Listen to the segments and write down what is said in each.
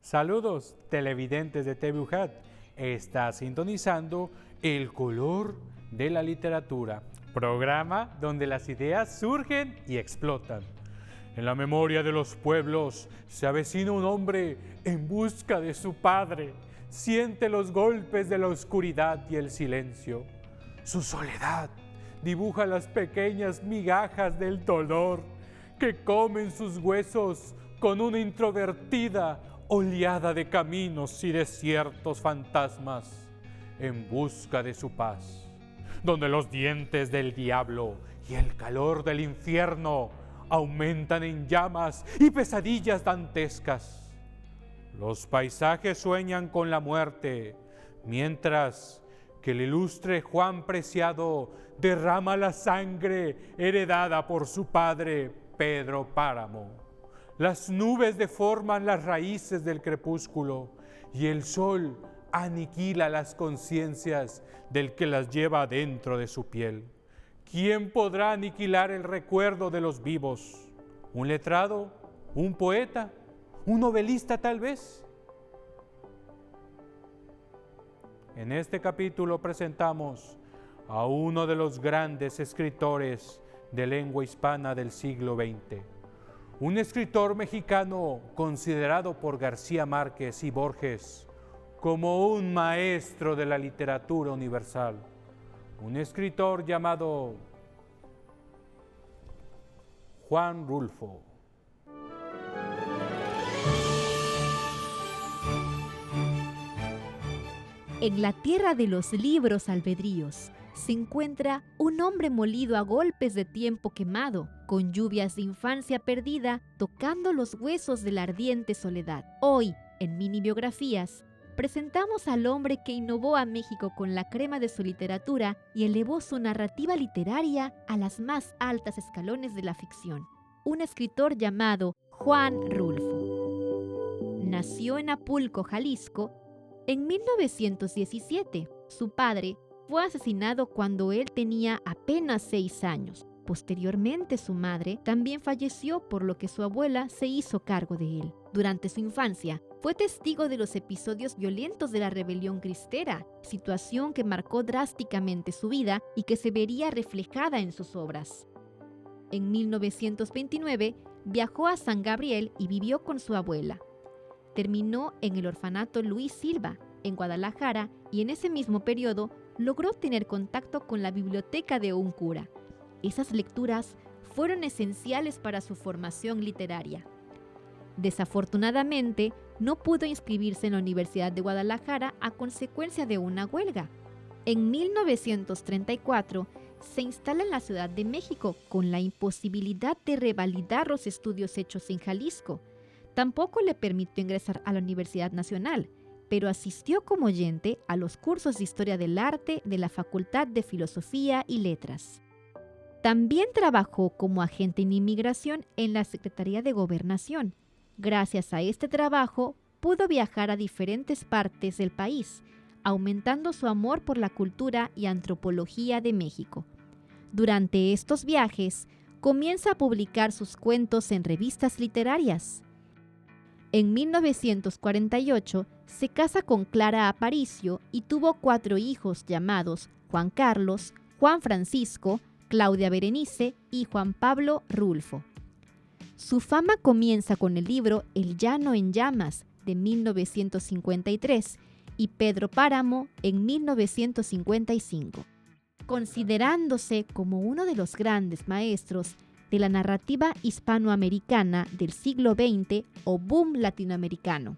Saludos, televidentes de TV UJAT. Está sintonizando El Color de la Literatura, programa donde las ideas surgen y explotan. En la memoria de los pueblos se avecina un hombre en busca de su padre. Siente los golpes de la oscuridad y el silencio. Su soledad dibuja las pequeñas migajas del dolor que comen sus huesos con una introvertida oleada de caminos y desiertos fantasmas en busca de su paz, donde los dientes del diablo y el calor del infierno aumentan en llamas y pesadillas dantescas. Los paisajes sueñan con la muerte, mientras que el ilustre Juan Preciado derrama la sangre heredada por su padre Pedro Páramo. Las nubes deforman las raíces del crepúsculo y el sol aniquila las conciencias del que las lleva dentro de su piel. ¿Quién podrá aniquilar el recuerdo de los vivos? ¿Un letrado? ¿Un poeta? ¿Un novelista tal vez? En este capítulo presentamos a uno de los grandes escritores de lengua hispana del siglo XX. Un escritor mexicano considerado por García Márquez y Borges como un maestro de la literatura universal. Un escritor llamado Juan Rulfo. En la tierra de los libros albedríos se encuentra un hombre molido a golpes de tiempo quemado, con lluvias de infancia perdida, tocando los huesos de la ardiente soledad. Hoy, en Mini Biografías, presentamos al hombre que innovó a México con la crema de su literatura y elevó su narrativa literaria a las más altas escalones de la ficción. Un escritor llamado Juan Rulfo. Nació en Apulco, Jalisco, en 1917. Su padre fue asesinado cuando él tenía apenas 6 años. Posteriormente, su madre también falleció, por lo que su abuela se hizo cargo de él. Durante su infancia, fue testigo de los episodios violentos de la rebelión cristera, situación que marcó drásticamente su vida y que se vería reflejada en sus obras. En 1929, viajó a San Gabriel y vivió con su abuela. Terminó en el orfanato Luis Silva, en Guadalajara, y en ese mismo periodo logró tener contacto con la biblioteca de un cura. Esas lecturas fueron esenciales para su formación literaria. Desafortunadamente, no pudo inscribirse en la Universidad de Guadalajara a consecuencia de una huelga. En 1934, se instala en la Ciudad de México con la imposibilidad de revalidar los estudios hechos en Jalisco. Tampoco le permitió ingresar a la Universidad Nacional, pero asistió como oyente a los cursos de Historia del Arte de la Facultad de Filosofía y Letras. También trabajó como agente en inmigración en la Secretaría de Gobernación. Gracias a este trabajo, pudo viajar a diferentes partes del país, aumentando su amor por la cultura y antropología de México. Durante estos viajes, comienza a publicar sus cuentos en revistas literarias. En 1948 se casa con Clara Aparicio y tuvo 4 hijos llamados Juan Carlos, Juan Francisco, Claudia Berenice y Juan Pablo Rulfo. Su fama comienza con el libro El Llano en Llamas de 1953 y Pedro Páramo en 1955, considerándose como uno de los grandes maestros de la narrativa hispanoamericana del siglo XX o boom latinoamericano.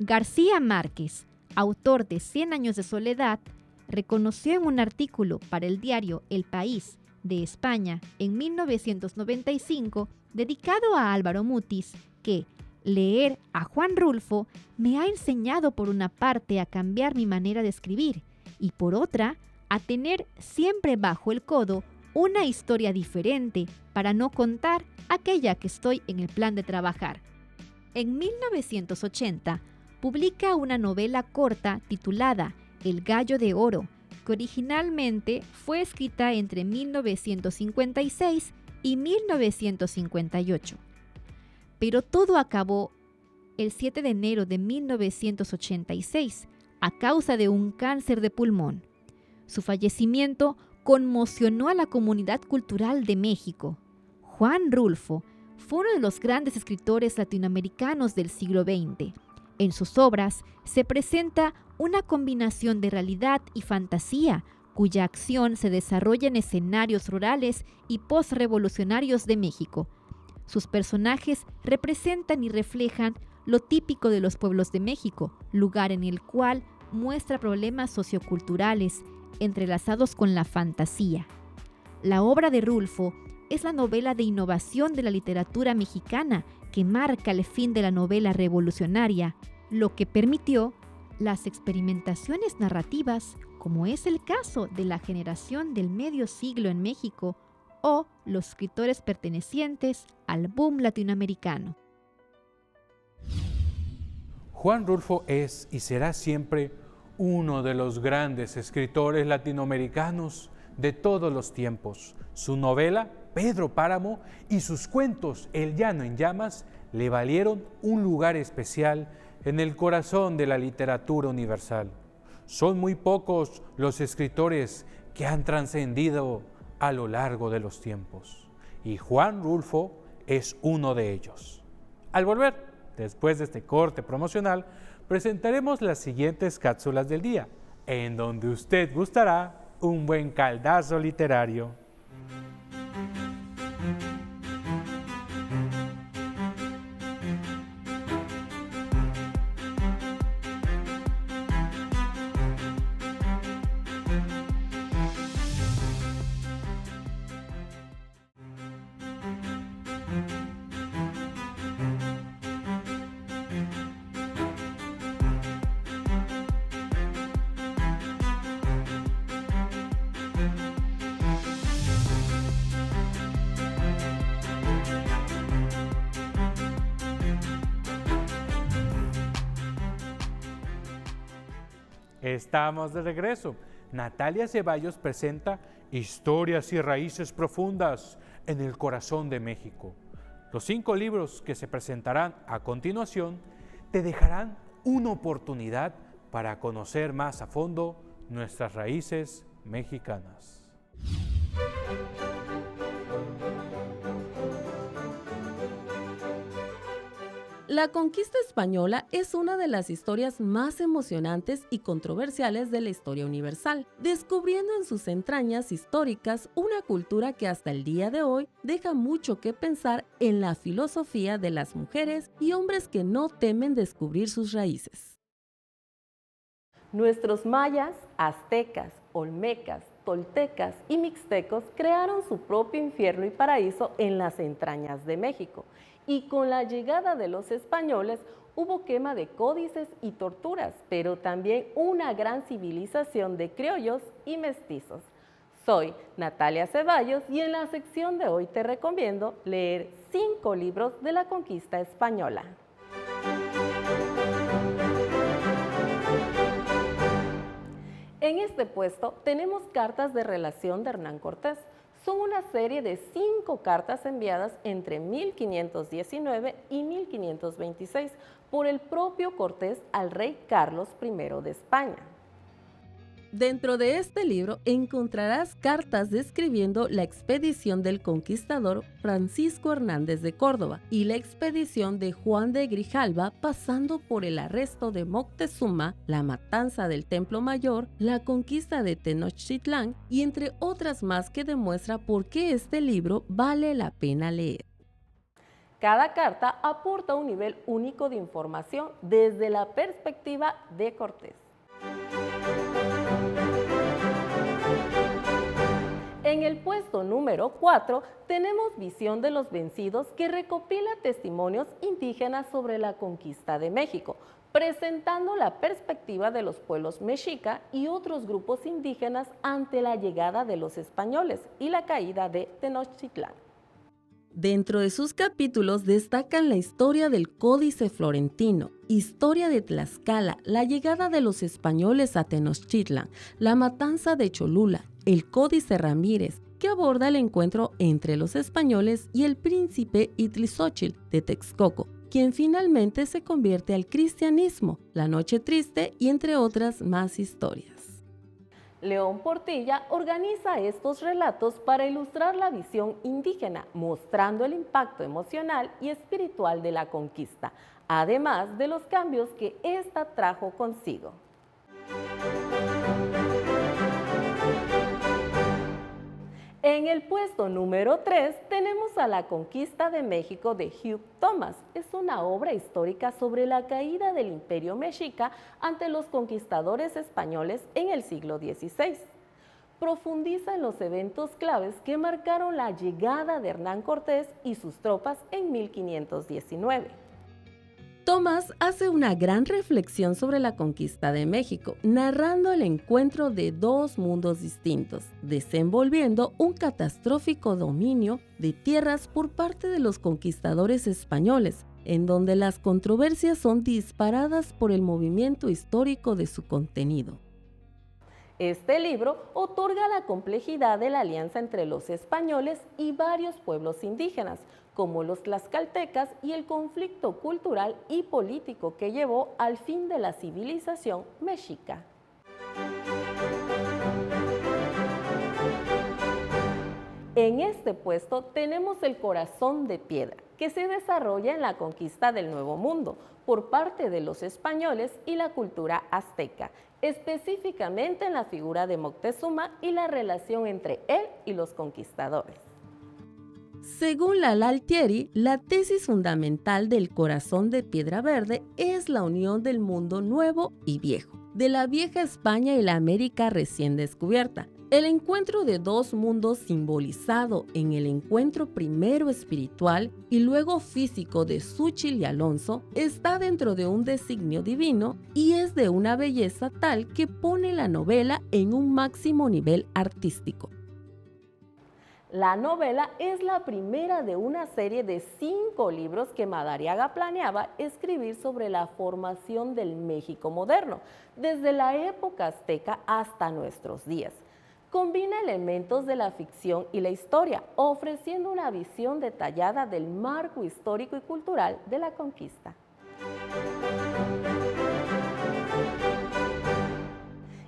García Márquez, autor de 100 años de soledad, reconoció en un artículo para el diario El País de España en 1995, dedicado a Álvaro Mutis, que leer a Juan Rulfo me ha enseñado por una parte a cambiar mi manera de escribir y por otra a tener siempre bajo el codo una historia diferente para no contar aquella que estoy en el plan de trabajar. En 1980 publica una novela corta titulada El Gallo de Oro, que originalmente fue escrita entre 1956 y 1958. Pero todo acabó el 7 de enero de 1986 a causa de un cáncer de pulmón. Su fallecimiento conmocionó a la comunidad cultural de México. Juan Rulfo fue uno de los grandes escritores latinoamericanos del siglo XX. En sus obras se presenta una combinación de realidad y fantasía, cuya acción se desarrolla en escenarios rurales y postrevolucionarios de México. Sus personajes representan y reflejan lo típico de los pueblos de México, lugar en el cual muestra problemas socioculturales entrelazados con la fantasía. La obra de Rulfo es la novela de innovación de la literatura mexicana que marca el fin de la novela revolucionaria, lo que permitió las experimentaciones narrativas, como es el caso de la generación del medio siglo en México o los escritores pertenecientes al boom latinoamericano. Juan Rulfo es y será siempre uno de los grandes escritores latinoamericanos de todos los tiempos. Su novela, Pedro Páramo, y sus cuentos, El Llano en Llamas, le valieron un lugar especial en el corazón de la literatura universal. Son muy pocos los escritores que han trascendido a lo largo de los tiempos, y Juan Rulfo es uno de ellos. Al volver, después de este corte promocional, presentaremos las siguientes cápsulas del día, en donde usted gustará un buen caldazo literario. Estamos de regreso. Natalia Ceballos presenta Historias y Raíces Profundas en el Corazón de México. Los 5 libros que se presentarán a continuación te dejarán una oportunidad para conocer más a fondo nuestras raíces mexicanas. La conquista española es una de las historias más emocionantes y controversiales de la historia universal, descubriendo en sus entrañas históricas una cultura que hasta el día de hoy deja mucho que pensar en la filosofía de las mujeres y hombres que no temen descubrir sus raíces. Nuestros mayas, aztecas, olmecas, toltecas y mixtecos crearon su propio infierno y paraíso en las entrañas de México. Y con la llegada de los españoles hubo quema de códices y torturas, pero también una gran civilización de criollos y mestizos. Soy Natalia Ceballos y en la sección de hoy te recomiendo leer 5 libros de la conquista española. En este puesto tenemos cartas de relación de Hernán Cortés. Son una serie de 5 cartas enviadas entre 1519 y 1526 por el propio Cortés al rey Carlos I de España. Dentro de este libro encontrarás cartas describiendo la expedición del conquistador Francisco Hernández de Córdoba y la expedición de Juan de Grijalva, pasando por el arresto de Moctezuma, la matanza del Templo Mayor, la conquista de Tenochtitlán y entre otras más que demuestra por qué este libro vale la pena leer. Cada carta aporta un nivel único de información desde la perspectiva de Cortés. En el puesto número 4 tenemos Visión de los Vencidos, que recopila testimonios indígenas sobre la conquista de México, presentando la perspectiva de los pueblos mexica y otros grupos indígenas ante la llegada de los españoles y la caída de Tenochtitlán. Dentro de sus capítulos destacan la historia del Códice Florentino, historia de Tlaxcala, la llegada de los españoles a Tenochtitlán, la matanza de Cholula, el Códice Ramírez, que aborda el encuentro entre los españoles y el príncipe Itlizóchitl de Texcoco, quien finalmente se convierte al cristianismo, La Noche Triste y entre otras más historias. León Portilla organiza estos relatos para ilustrar la visión indígena, mostrando el impacto emocional y espiritual de la conquista, además de los cambios que ésta trajo consigo. En el puesto número 3 tenemos a La Conquista de México de Hugh Thomas. Es una obra histórica sobre la caída del Imperio Mexica ante los conquistadores españoles en el siglo XVI. Profundiza en los eventos claves que marcaron la llegada de Hernán Cortés y sus tropas en 1519. Thomas hace una gran reflexión sobre la conquista de México, narrando el encuentro de dos mundos distintos, desenvolviendo un catastrófico dominio de tierras por parte de los conquistadores españoles, en donde las controversias son disparadas por el movimiento histórico de su contenido. Este libro otorga la complejidad de la alianza entre los españoles y varios pueblos indígenas, como los tlaxcaltecas, y el conflicto cultural y político que llevó al fin de la civilización mexica. En este puesto tenemos El Corazón de Piedra, que se desarrolla en la conquista del Nuevo Mundo por parte de los españoles y la cultura azteca, específicamente en la figura de Moctezuma y la relación entre él y los conquistadores. Según Lala Altieri, la tesis fundamental del Corazón de Piedra Verde es la unión del mundo nuevo y viejo, de la vieja España y la América recién descubierta. El encuentro de dos mundos simbolizado en el encuentro primero espiritual y luego físico de Xúchitl y Alonso está dentro de un designio divino y es de una belleza tal que pone la novela en un máximo nivel artístico. La novela es la primera de una serie de 5 libros que Madariaga planeaba escribir sobre la formación del México moderno, desde la época azteca hasta nuestros días. Combina elementos de la ficción y la historia, ofreciendo una visión detallada del marco histórico y cultural de la conquista.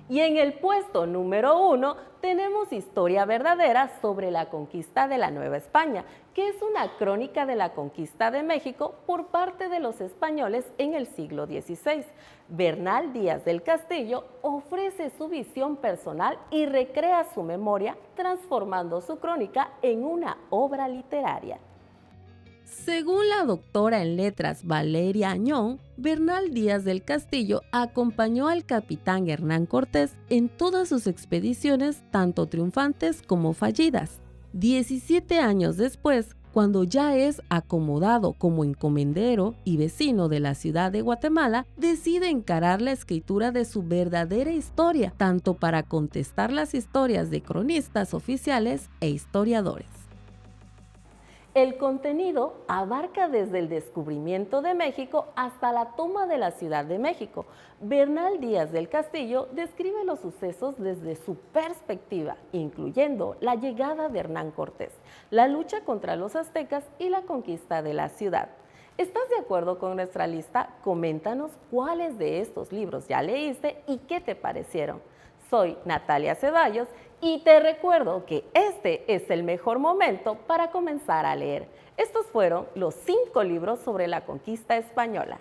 Y en el puesto número 1 tenemos Historia Verdadera sobre la conquista de la Nueva España, que es una crónica de la conquista de México por parte de los españoles en el siglo XVI. Bernal Díaz del Castillo ofrece su visión personal y recrea su memoria, transformando su crónica en una obra literaria. Según la doctora en letras Valeria Añón, Bernal Díaz del Castillo acompañó al capitán Hernán Cortés en todas sus expediciones, tanto triunfantes como fallidas. 17 años después, cuando ya es acomodado como encomendero y vecino de la ciudad de Guatemala, decide encarar la escritura de su verdadera historia, tanto para contestar las historias de cronistas oficiales e historiadores. El contenido abarca desde el descubrimiento de México hasta la toma de la Ciudad de México. Bernal Díaz del Castillo describe los sucesos desde su perspectiva, incluyendo la llegada de Hernán Cortés, la lucha contra los aztecas y la conquista de la ciudad. ¿Estás de acuerdo con nuestra lista? Coméntanos cuáles de estos libros ya leíste y qué te parecieron. Soy Natalia Ceballos y te recuerdo que este es el mejor momento para comenzar a leer. Estos fueron los 5 libros sobre la conquista española.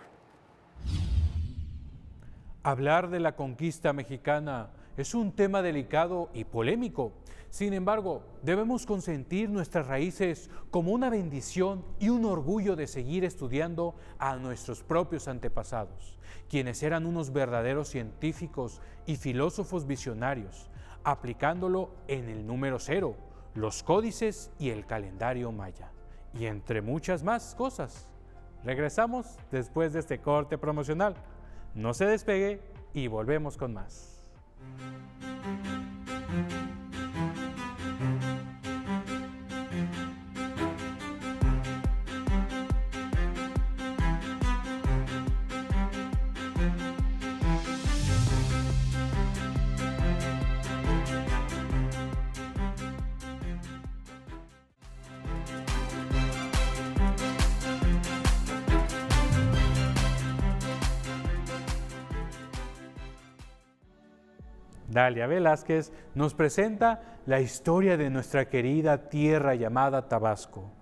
Hablar de la conquista mexicana es un tema delicado y polémico. Sin embargo, debemos consentir nuestras raíces como una bendición y un orgullo de seguir estudiando a nuestros propios antepasados, quienes eran unos verdaderos científicos y filósofos visionarios, aplicándolo en el número 0, los códices y el calendario maya, y entre muchas más cosas. Regresamos después de este corte promocional. No se despegue y volvemos con más. Dalia Velázquez nos presenta la historia de nuestra querida tierra llamada Tabasco,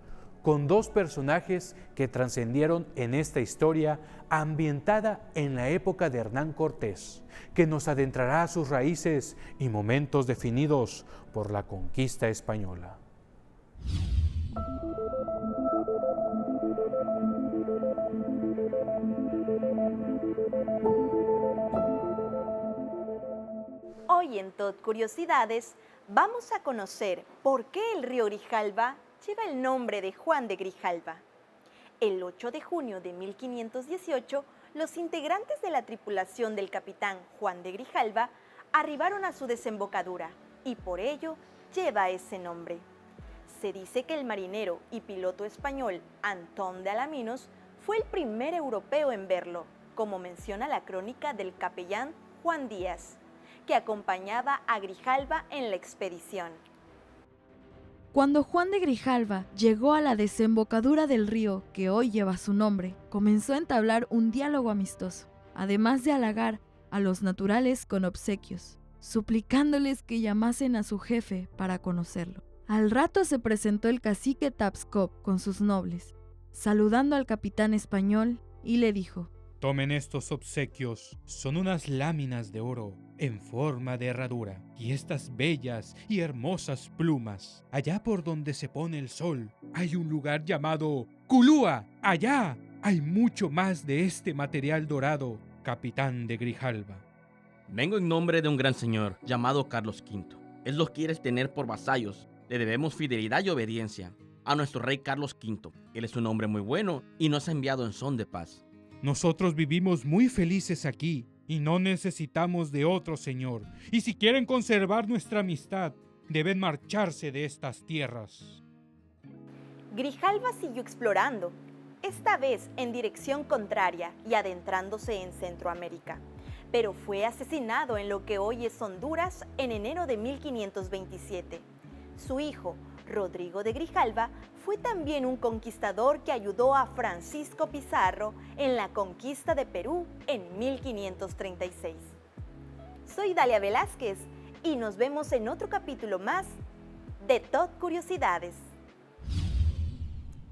con dos personajes que trascendieron en esta historia ambientada en la época de Hernán Cortés, que nos adentrará a sus raíces y momentos definidos por la conquista española. Hoy en Tot Curiosidades vamos a conocer por qué el río Grijalva lleva el nombre de Juan de Grijalva. El 8 de junio de 1518, los integrantes de la tripulación del capitán Juan de Grijalva arribaron a su desembocadura y por ello lleva ese nombre. Se dice que el marinero y piloto español Antón de Alaminos fue el primer europeo en verlo, como menciona la crónica del capellán Juan Díaz, que acompañaba a Grijalva en la expedición. Cuando Juan de Grijalva llegó a la desembocadura del río que hoy lleva su nombre, comenzó a entablar un diálogo amistoso, además de halagar a los naturales con obsequios, suplicándoles que llamasen a su jefe para conocerlo. Al rato se presentó el cacique Tapscop con sus nobles, saludando al capitán español y le dijo: Tomen estos obsequios, son unas láminas de oro en forma de herradura, y estas bellas y hermosas plumas. Allá por donde se pone el sol hay un lugar llamado Culúa. Allá hay mucho más de este material dorado, capitán de Grijalva. Vengo en nombre de un gran señor llamado Carlos V. Él los quiere tener por vasallos. Le debemos fidelidad y obediencia a nuestro rey Carlos V. Él es un hombre muy bueno y nos ha enviado en son de paz. Nosotros vivimos muy felices aquí y no necesitamos de otro señor. Y si quieren conservar nuestra amistad, deben marcharse de estas tierras. Grijalva siguió explorando, esta vez en dirección contraria y adentrándose en Centroamérica, pero fue asesinado en lo que hoy es Honduras en enero de 1527. Su hijo, Rodrigo de Grijalva, fue también un conquistador que ayudó a Francisco Pizarro en la conquista de Perú en 1536. Soy Dalia Velázquez y nos vemos en otro capítulo más de Tot Curiosidades.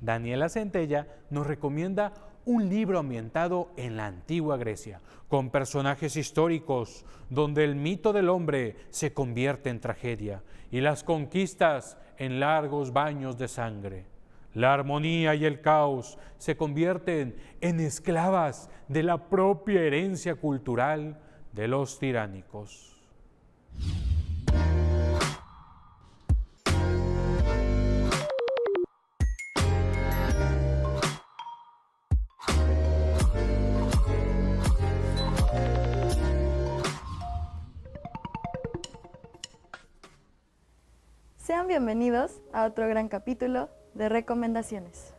Daniela Centella nos recomienda un libro ambientado en la antigua Grecia, con personajes históricos, donde el mito del hombre se convierte en tragedia y las conquistas en largos baños de sangre. La armonía y el caos se convierten en esclavas de la propia herencia cultural de los tiránicos. Sean bienvenidos a otro gran capítulo de recomendaciones.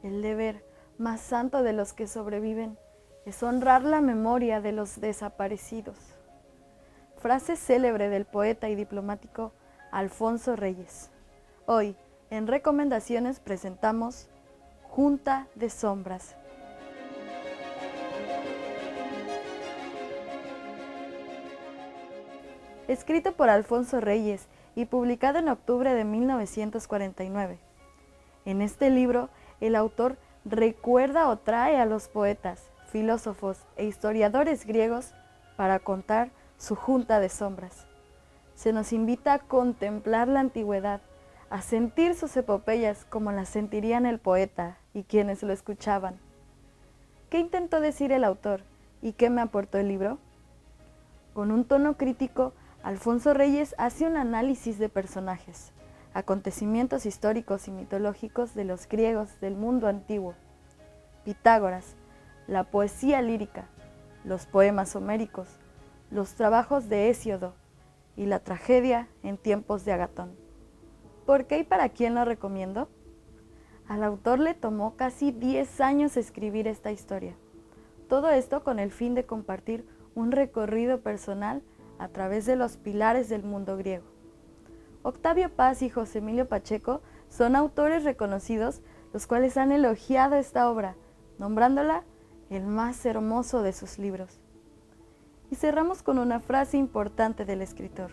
El deber más santo de los que sobreviven es honrar la memoria de los desaparecidos. Frase célebre del poeta y diplomático Alfonso Reyes. Hoy, en recomendaciones, presentamos Junta de Sombras. Escrito por Alfonso Reyes y publicado en octubre de 1949. En este libro, el autor recuerda o trae a los poetas, filósofos e historiadores griegos para contar su junta de sombras. Se nos invita a contemplar la antigüedad, a sentir sus epopeyas como las sentirían el poeta y quienes lo escuchaban. ¿Qué intentó decir el autor y qué me aportó el libro? Con un tono crítico, Alfonso Reyes hace un análisis de personajes, acontecimientos históricos y mitológicos de los griegos del mundo antiguo, Pitágoras, la poesía lírica, los poemas homéricos, los trabajos de Hesíodo y la tragedia en tiempos de Agatón. ¿Por qué y para quién lo recomiendo? Al autor le tomó casi 10 años escribir esta historia. Todo esto con el fin de compartir un recorrido personal a través de los pilares del mundo griego. Octavio Paz y José Emilio Pacheco son autores reconocidos, los cuales han elogiado esta obra, nombrándola el más hermoso de sus libros. Y cerramos con una frase importante del escritor.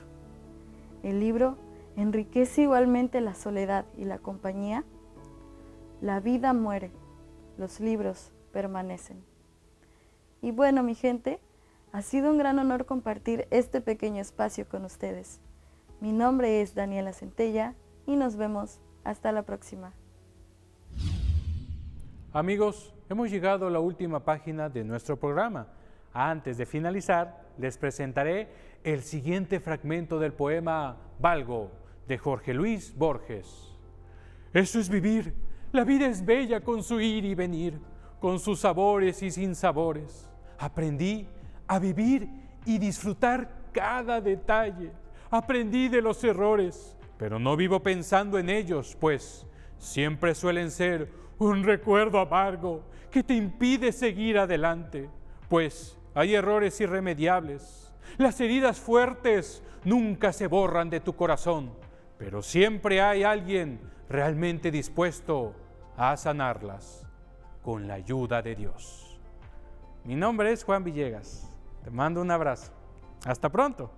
El libro enriquece igualmente la soledad y la compañía. La vida muere, los libros permanecen. Y bueno, mi gente, ha sido un gran honor compartir este pequeño espacio con ustedes. Mi nombre es Daniela Centella y nos vemos hasta la próxima. Amigos, hemos llegado a la última página de nuestro programa. Antes de finalizar, les presentaré el siguiente fragmento del poema Valgo, de Jorge Luis Borges. Eso es vivir. La vida es bella con su ir y venir, con sus sabores y sinsabores. Aprendí a vivir y disfrutar cada detalle. Aprendí de los errores, pero no vivo pensando en ellos, pues siempre suelen ser un recuerdo amargo que te impide seguir adelante, pues hay errores irremediables. Las heridas fuertes nunca se borran de tu corazón, pero siempre hay alguien realmente dispuesto a sanarlas con la ayuda de Dios. Mi nombre es Juan Villegas. Te mando un abrazo. Hasta pronto.